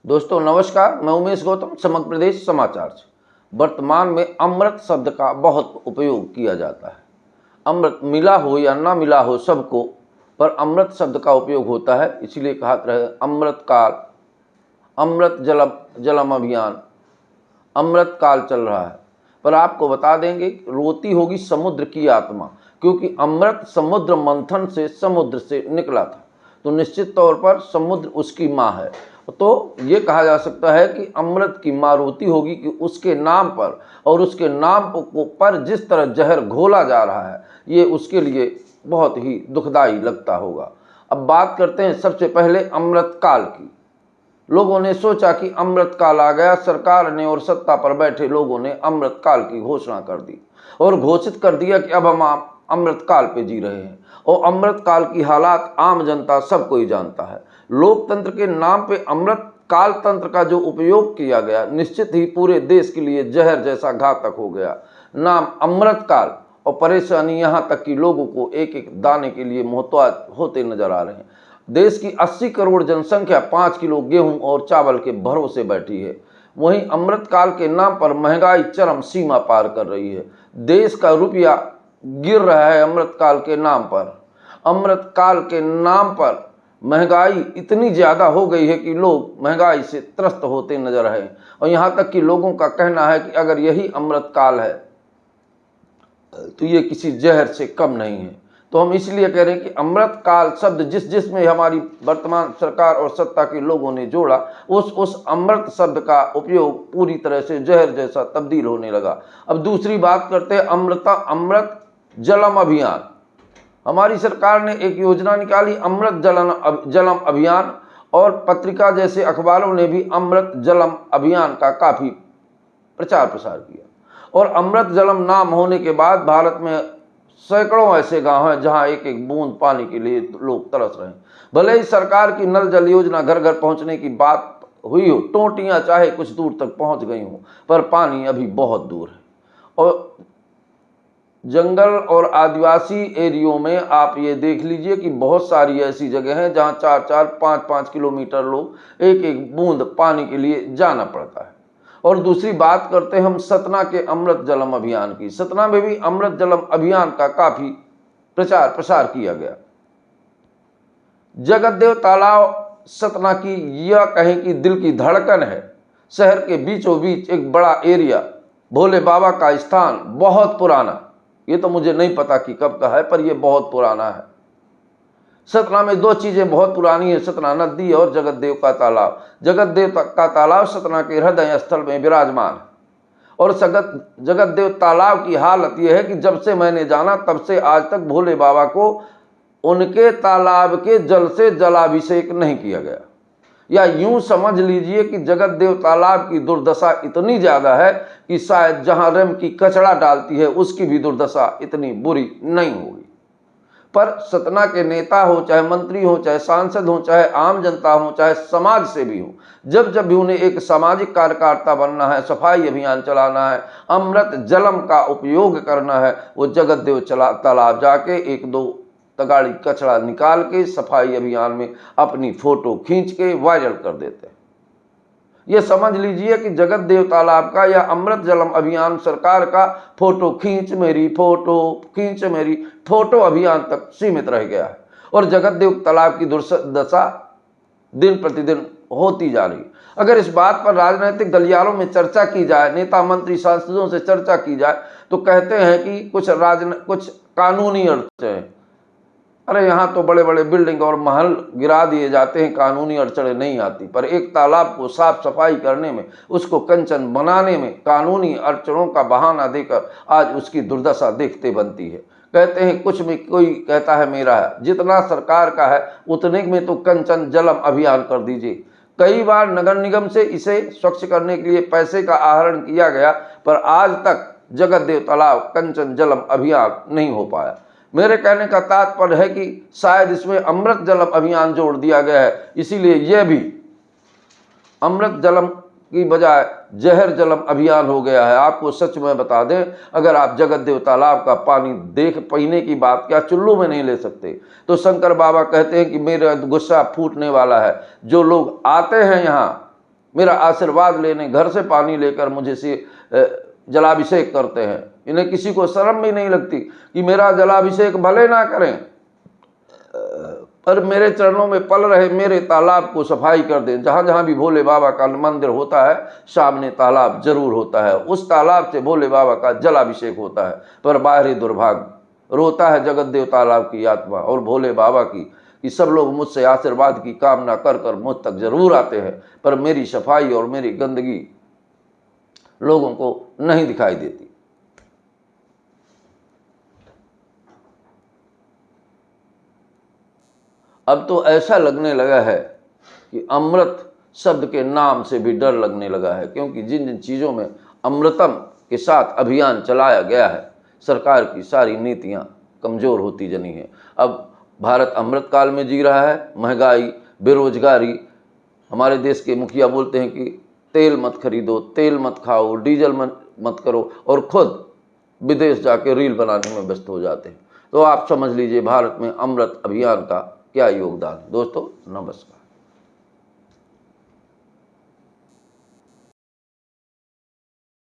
दोस्तों नमस्कार, मैं उमेश गौतम, समग्र प्रदेश समाचार से। वर्तमान में अमृत शब्द का बहुत उपयोग किया जाता है। अमृत मिला हो या ना मिला हो सबको, पर अमृत शब्द का उपयोग होता है। इसीलिए कहा रहे अमृत काल, अमृत जलम अभियान, अमृत काल चल रहा है। पर आपको बता देंगे रोती होगी समुद्र की आत्मा, क्योंकि अमृत समुद्र मंथन से समुद्र से निकला था, तो निश्चित तौर पर समुद्र उसकी माँ है। तो ये कहा जा सकता है कि अमृत की माँ रोती होगी कि उसके नाम पर और उसके नाम पर जिस तरह जहर घोला जा रहा है, ये उसके लिए बहुत ही दुखदाई लगता होगा। अब बात करते हैं सबसे पहले अमृत काल की। लोगों ने सोचा कि अमृत काल आ गया, सरकार ने और सत्ता पर बैठे लोगों ने अमृत काल की घोषणा कर दी और घोषित कर दिया कि अब हम अमृत काल पे जी रहे हैं। और अमृत काल की हालात आम जनता सब कोई जानता है। लोकतंत्र के नाम पे अमृत काल तंत्र का जो उपयोग किया गया, निश्चित ही पूरे देश के लिए जहर जैसा घातक हो गया। नाम अमृत काल और परेशानी यहाँ तक कि लोगों को एक एक दाने के लिए मोहताज होते नजर आ रहे हैं। देश की 80 करोड़ जनसंख्या 5 किलो गेहूं और चावल के भरोसे बैठी है। वहीं अमृत काल के नाम पर महंगाई चरम सीमा पार कर रही है। देश का रुपया गिर रहा है अमृत काल के नाम पर। अमृत काल के नाम पर महंगाई इतनी ज़्यादा हो गई है कि लोग महंगाई से त्रस्त होते नजर आए। और यहाँ तक कि लोगों का कहना है कि अगर यही अमृत काल है तो ये किसी जहर से कम नहीं है। तो हम इसलिए कह रहे हैं कि अमृत काल शब्द जिसमें हमारी वर्तमान सरकार और सत्ता के लोगों ने जोड़ा, उस अमृत शब्द का उपयोग पूरी तरह से जहर जैसा तब्दील होने लगा। अब दूसरी बात करते हैं अमृत जलम अभियान। हमारी सरकार ने एक योजना निकाली अमृत जलम अभियान, और पत्रिका जैसे अखबारों ने भी अमृत जलम अभियान का काफ़ी प्रचार प्रसार किया। और अमृत जलम नाम होने के बाद भारत में सैकड़ों ऐसे गांव हैं जहां एक एक बूंद पानी के लिए लोग तरस रहे हैं। भले ही सरकार की नल जल योजना घर घर पहुंचने की बात हुई हो, टोंटियां चाहे कुछ दूर तक पहुंच गई हों, पर पानी अभी बहुत दूर है। और जंगल और आदिवासी एरियो में आप ये देख लीजिए कि बहुत सारी ऐसी जगह हैं जहां 4-4, 5-5 किलोमीटर लोग एक एक बूंद पानी के लिए जाना पड़ता है। और दूसरी बात करते हैं हम सतना के अमृत जलम अभियान की। सतना में भी अमृत जलम अभियान का काफी प्रचार प्रसार किया गया। जगतदेव तालाब सतना की यह कहें कि दिल की धड़कन है। शहर के बीचों बीच एक बड़ा एरिया, भोले बाबा का स्थान, बहुत पुराना। ये तो मुझे नहीं पता कि कब का है, पर यह बहुत पुराना है। सतना में दो चीजें बहुत पुरानी है, सतना नदी और जगतदेव का तालाब। जगतदेव का तालाब सतना के हृदय स्थल में विराजमान है। और जगतदेव तालाब की हालत यह है कि जब से मैंने जाना तब से आज तक भोले बाबा को उनके तालाब के जल से जलाभिषेक नहीं किया गया। या यूं समझ लीजिए कि जगतदेव तालाब की दुर्दशा इतनी ज्यादा है कि शायद जहां रेम की कचड़ा डालती है उसकी भी दुर्दशा इतनी बुरी नहीं होगी। पर सतना के नेता हो, चाहे मंत्री हो, चाहे सांसद हो, चाहे आम जनता हो, चाहे समाज सेवी हो, जब जब भी उन्हें एक सामाजिक कार्यकर्ता बनना है, सफाई अभियान चलाना है, अमृत जलम का उपयोग करना है, वो जगतदेव तालाब जाके एक दो तगाड़ी कचरा निकाल के सफाई अभियान में अपनी फोटो खींच के वायरल कर देते हैं। ये समझ लीजिए कि जगतदेव तालाब का या अमृत जलम अभियान सरकार का फोटो खींच मेरी फोटो अभियान तक सीमित रह गया है। और जगतदेव तालाब की दुर्दशा दिन प्रतिदिन होती जा रही। अगर इस बात पर राजनीतिक गलियारों में चर्चा की जाए, नेता मंत्री सांसदों से चर्चा की जाए, तो कहते हैं कि कुछ कानूनी अड़चन। अरे यहाँ तो बड़े बड़े बिल्डिंग और महल गिरा दिए जाते हैं, कानूनी अड़चनें नहीं आती। पर एक तालाब को साफ सफाई करने में, उसको कंचन बनाने में कानूनी अड़चनों का बहाना देकर आज उसकी दुर्दशा देखते बनती है। कहते हैं कुछ में कोई कहता है मेरा है, जितना सरकार का है उतने में तो कंचन जलम अभियान कर दीजिए। कई बार नगर निगम से इसे स्वच्छ करने के लिए पैसे का आहरण किया गया, पर आज तक जगतदेव तालाब कंचन जलम अभियान नहीं हो पाया। मेरे कहने का तात्पर्य है कि शायद इसमें अमृत जलम अभियान जोड़ दिया गया है, इसीलिए यह भी अमृत जलम की बजाय जहर जलम अभियान हो गया है। आपको सच में बता दें, अगर आप जगतदेव तालाब का पानी पीने की बात क्या चुल्लू में नहीं ले सकते, तो शंकर बाबा कहते हैं कि मेरा गुस्सा फूटने वाला है। जो लोग आते हैं यहाँ मेरा आशीर्वाद लेने घर से पानी लेकर मुझे से जलाभिषेक करते हैं। इन्हें किसी को शर्म भी नहीं लगती कि मेरा जलाभिषेक भले ना करें पर मेरे चरणों में पल रहे मेरे तालाब को सफाई कर दें। जहाँ जहाँ भी भोले बाबा का मंदिर होता है सामने तालाब जरूर होता है, उस तालाब से भोले बाबा का जलाभिषेक होता है। पर बाहरी दुर्भाग्य रोता है जगत देव तालाब की आत्मा और भोले बाबा की कि सब लोग मुझसे आशीर्वाद की कामना कर कर मुझ तक जरूर आते हैं पर मेरी सफाई और मेरी गंदगी लोगों को नहीं दिखाई देती। अब तो ऐसा लगने लगा है कि अमृत शब्द के नाम से भी डर लगने लगा है, क्योंकि जिन जिन चीज़ों में अमृतम के साथ अभियान चलाया गया है सरकार की सारी नीतियां कमज़ोर होती जनी हैं। अब भारत अमृत काल में जी रहा है। महंगाई, बेरोजगारी, हमारे देश के मुखिया बोलते हैं कि तेल मत खरीदो, तेल मत खाओ, डीजल मत करो और खुद विदेश जाके रील बनाने में व्यस्त हो जाते हैं। तो आप समझ लीजिए भारत में अमृत अभियान का क्या योगदान। दोस्तों नमस्कार।